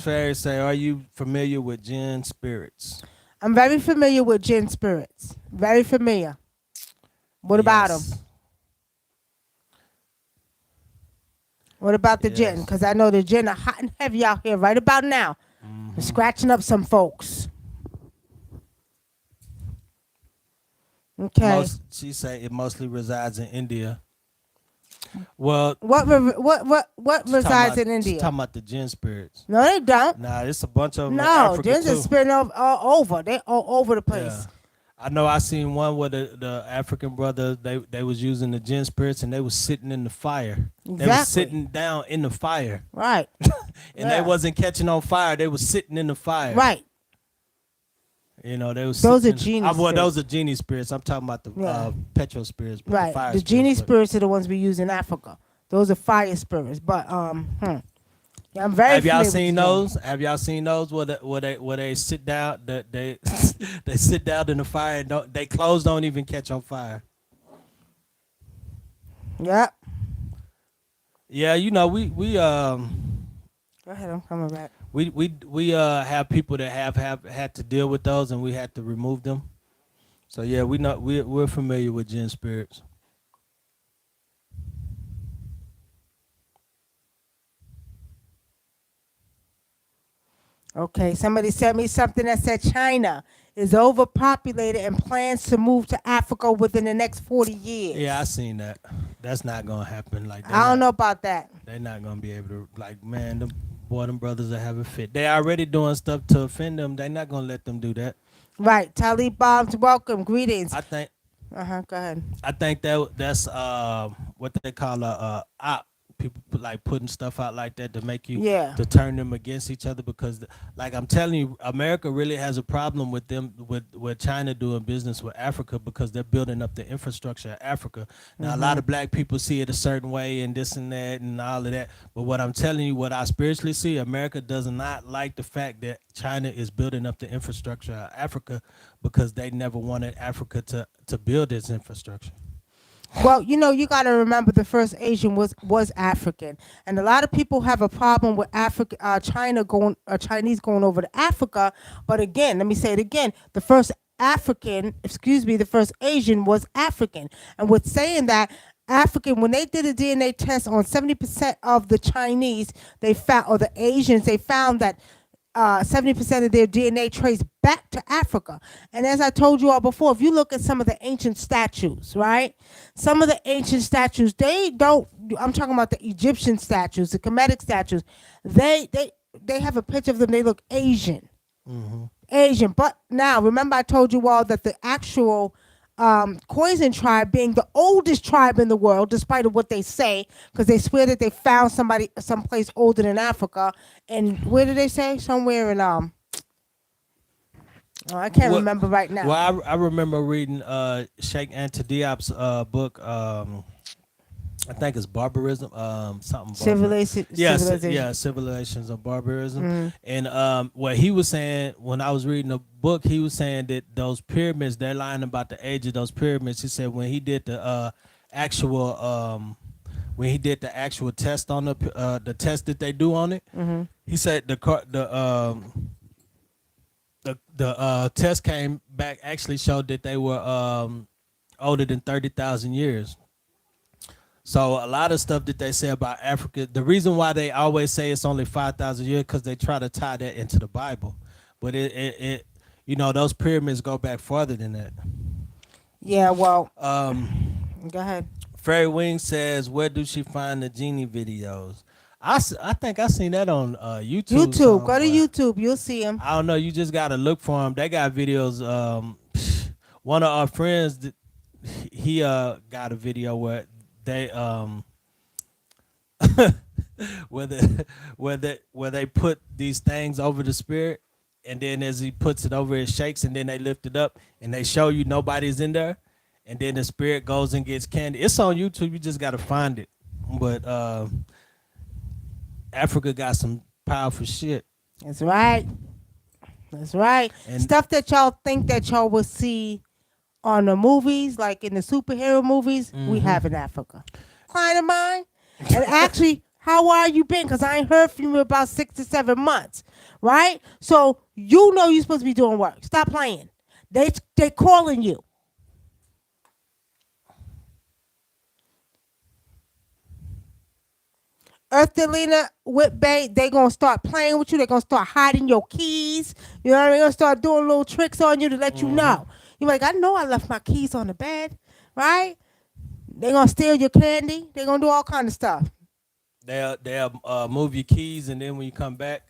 Fairy say, are you familiar with gin spirits? I'm very familiar with gin spirits. Very familiar. What about them? Yes. What about the gin? Yes. Because I know the gin are hot and heavy out here right about now. They're scratching up some folks. Okay. She say it mostly resides in India. Well, What resides in she's India? talking about the gin spirits. No, they don't. Nah, it's a bunch of them in No, Africa gins are too. spinning all over. They all over the Yeah. place. I know I seen one where the African brothers they was using the gin spirits and they was sitting in the fire. They was Exactly. sitting down in the fire. Right. And they Yeah. wasn't catching on fire. They was sitting in the fire. Right. You know, they was Those sitting are genie well, spirits. those are genie spirits. I'm talking about the Yeah. petrol spirits, but Right. the fire The genie spirits. spirits are the ones we use in Africa. Those are fire spirits. But yeah, I'm very. Have y'all familiar seen with the those? Have y'all seen those where they sit down? They they sit down in the fire and they clothes don't even catch on fire. gin. Yep. Yeah, you know we Go ahead. I'm coming back. we have people that have had to deal with those and we had to remove them. So yeah, we're familiar with gin spirits. Okay. Somebody sent me something that said China is overpopulated and plans to move to Africa within the next 40 years. Yeah, I seen that. That's not gonna happen. Like I don't know about that. they're not gonna be able to. Like man, them brothers are having fit. They already doing stuff to offend them. They're not gonna let them do that. Right. Talib Bombs, welcome. Greetings. I think Go ahead. that's what they call a op. People like putting stuff out like that to make you Yeah. to turn them against each other because like I'm telling you, America really has a problem with them with China doing business with Africa because they're building up the infrastructure of Africa. Now a lot of black people see it a certain way and this and that and all of that. But what I'm telling you, what I spiritually see, America does not like the fact that China is building up the infrastructure of Africa because they never wanted Africa to build its infrastructure. Well, you got to remember the first Asian was African, and a lot of people have a problem with Africa, Chinese going over to Africa. But again, let me say it again: the first the first Asian was African, and with saying that. African, when they did a DNA test on 70% of the Chinese, they found, or the Asians, they found that 70% of their DNA traced back to Africa. And as I told you all before, if you look at some of the ancient statues, right? Some of the ancient statues, they don't. I'm talking about the Egyptian statues, the Kemetic statues. They have a picture of them. They look Asian, Asian. But now, remember, I told you all that the actual Khoisan tribe, being the oldest tribe in the world, despite of what they say, because they swear that they found somebody someplace older than Africa. And where did they say? Somewhere in I can't remember right now. Well, I remember reading Sheikh Anta Diop's book. I think it's barbarism. Something. Civilizations of barbarism. And what he was saying when I was reading the book, he was saying that those pyramids, they're lying about the age of those pyramids. He said when he did the actual test on the test that they do on it, he said the test came back actually showed that they were older than 30,000 years. So a lot of stuff that they say about Africa, the reason why they always say it's only 5,000 years because they try to tie that into the Bible, but it those pyramids go back farther than that. Yeah, well, go ahead. Fairy Wing says, where do she find the genie videos? I think I seen that on YouTube. YouTube, go to YouTube, you'll see them. I don't know. You just gotta look for them. They got videos. One of our friends, he got a video where they where they put these things over the spirit, and then as he puts it over, it shakes, and then they lift it up, and they show you nobody's in there, and then the spirit goes and gets candy. It's on YouTube. You just gotta find it. But Africa got some powerful shit. That's right. That's right. And Stuff that y'all think that y'all will see on the movies, like in the superhero movies, we have in Africa. Client of mine, and actually How are you been? Because I ain't heard from you in about 6 to 7 months, right? So you know you're supposed to be doing work. Stop playing. They calling you. Earth Delina, Whip Bay, they gonna start playing with you. They gonna start hiding your keys. You know what I mean? They gonna start doing little tricks on you to let you know. You're like, I know I left my keys on the bed, right? They gonna steal your candy. They gonna do all kind of stuff. They'll move your keys, and then when you come back,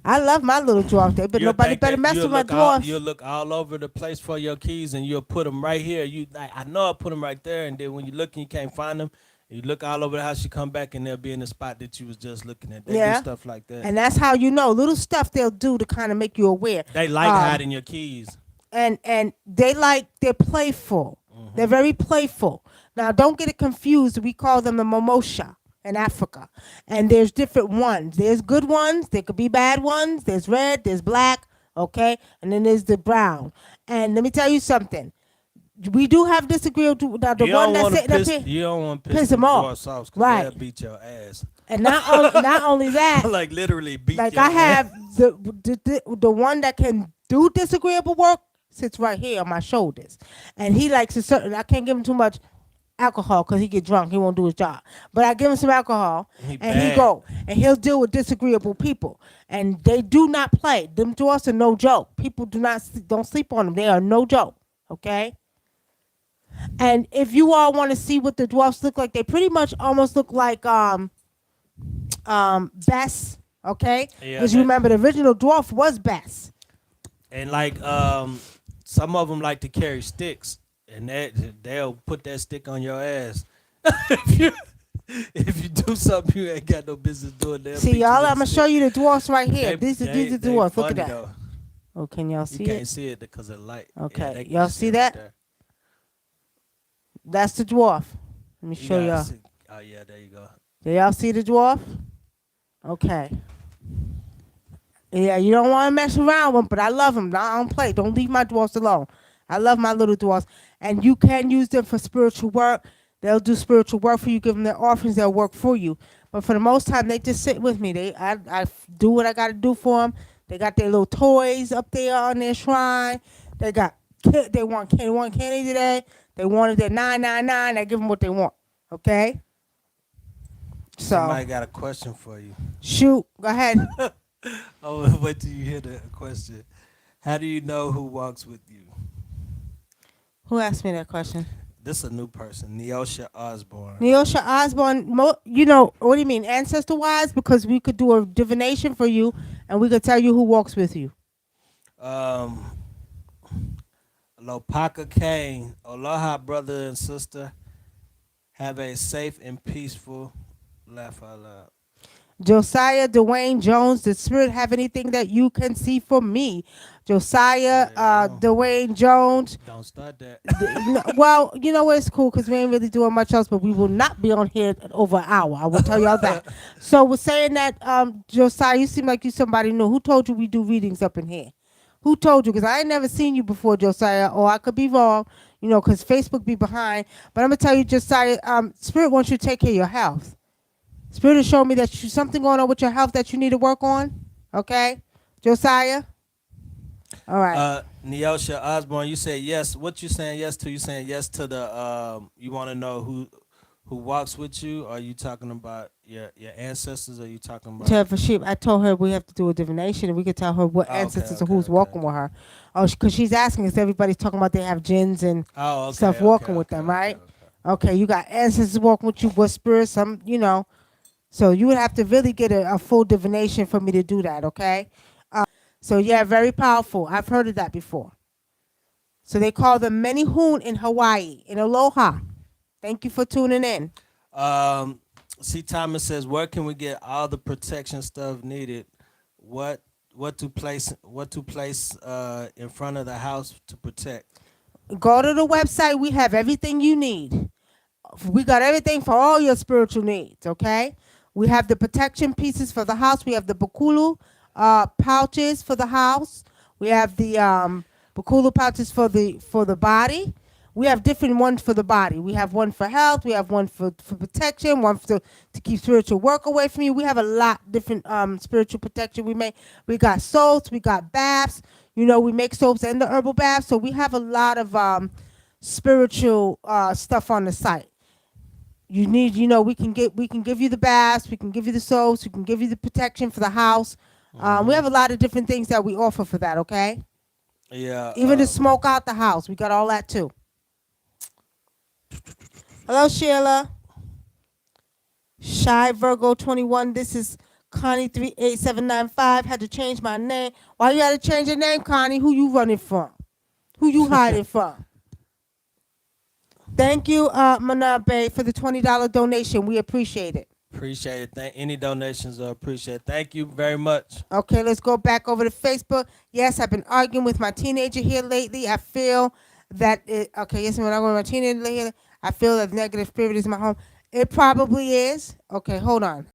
I love my little dwarf there, but you'll nobody think better that mess you'll with my look all, dwarfs. you'll look all over the place for your keys, and you'll put them right here. You like, I know I put them right there, and then when you look and you can't find them, you look all over the house. You come back, and they'll be in the spot that you was just looking at. They do Yeah. stuff like that. And that's how you know. Little stuff they'll do to kind of make you aware. They like hiding your keys. And they're playful. They're very playful. Now don't get it confused. We call them the momosha in Africa. And there's different ones. There's good ones, there could be bad ones, there's red, there's black, okay? And then there's the brown. And let me tell you something. We do have disagreeable. Now the You one don't that's want sitting up to here, piss. You don't want to piss piss them them off. off, Right. They'll beat your ass. and not only that, Like literally beat. like your I ass. have the one that can do disagreeable work sits right here on my shoulders, and he likes a certain. I can't give him too much alcohol because he get drunk. He won't do his job. But I give him some alcohol, He and he bad. go and he'll deal with disagreeable people, and they do not play. Them dwarfs are no joke. People don't sleep on them. They are no joke. Okay. And if you all want to see what the dwarfs look like, they pretty much almost look like Bess, okay? Yeah, Because you that- remember the original dwarf was Bess. And like some of them like to carry sticks, and they'll put that stick on your ass. if you do something you ain't got no business doing, they'll beat See, you y'all, with a I'm gonna stick. show you the dwarfs right here. They- These are the they dwarfs. Look at funny, that. though. Oh, can y'all You see can't it? see it because of light. Okay, they can y'all just see it that? there. That's the dwarf. Let me You show gotta y'all. see- Oh yeah, there you go. Do y'all see the dwarf? Okay. Yeah, you don't want to mess around with them, but I love them. I don't play. Don't leave my dwarfs alone. I love my little dwarfs. And you can use them for spiritual work. They'll do spiritual work for you. Give them their offerings. They'll work for you. But for the most time, they just sit with me. I do what I got to do for them. They got their little toys up there on their shrine. They want candy today. They wanted their 999. I give them what they want. Okay? So, Somebody got a question for you. shoot. Go ahead. Oh, wait till you hear the question. How do you know who walks with you? Who asked me that question? This is a new person, Neosha Osborne. Neosha Osborne, you know, what do you mean, ancestor-wise? Because we could do a divination for you, and we could tell you who walks with you. Lopaka Kane, aloha, brother and sister. Have a safe and peaceful laugh out loud. Josiah Dwayne Jones, did Spirit have anything that you can see for me? Josiah Dwayne Jones. Don't start that. Well, you know what? It's cool because we ain't really doing much else, but we will not be on here over an hour. I will tell y'all that. So we're saying that, Josiah, you seem like you somebody new. Who told you we do readings up in here? Who told you? Because I ain't never seen you before, Josiah, or I could be wrong, you know, because Facebook be behind. But I'm going to tell you, Josiah, Spirit wants you to take care of your health. Spirit has shown me that you something going on with your health that you need to work on. Okay? Josiah? All right. Neosha Osborne, you said yes. What you saying yes to? You saying yes to the you want to know who walks with you? Or are you talking about your ancestors? Or are you talking about Tell for sheep. I told her we have to do a divination and we could tell her what ancestors or who's walking with her. Oh, because she's asking us, everybody's talking about they have jinns and stuff walking with them, right? Okay, you got ancestors walking with you, what spirits, some, you know. So you would have to really get a full divination for me to do that, okay? So yeah, very powerful. I've heard of that before. So they call them Menihun in Hawaii, in Aloha. Thank you for tuning in. C. Thomas says, where can we get all the protection stuff needed? What to place in front of the house to protect? Go to the website. We have everything you need. We got everything for all your spiritual needs, okay? We have the protection pieces for the house. We have the bukulu pouches for the house. We have the bukulu pouches for the body. We have different ones for the body. We have one for health. We have one for protection. One to keep spiritual work away from you. We have a lot different spiritual protection. We got soaps. We got baths. You know, we make soaps and the herbal baths. So we have a lot of spiritual stuff on the site. You need, you know, we can give you the baths. We can give you the soaps. We can give you the protection for the house. We have a lot of different things that we offer for that. Okay. Yeah. Even to smoke out the house. We got all that too. Hello, Sheila. Shy Virgo 21. This is Connie 38795. Had to change my name. Why you had to change your name, Connie? Who you running from? Who you hiding from? Thank you, Manabe, for the $20 donation. We appreciate it. Appreciate it. Any donations are appreciated. Thank you very much. Okay, let's go back over to Facebook. Yes, I've been arguing with my teenager here lately. I feel that yes, when I'm with my teenager here, I feel that negative spirit is in my home. It probably is. Okay, hold on.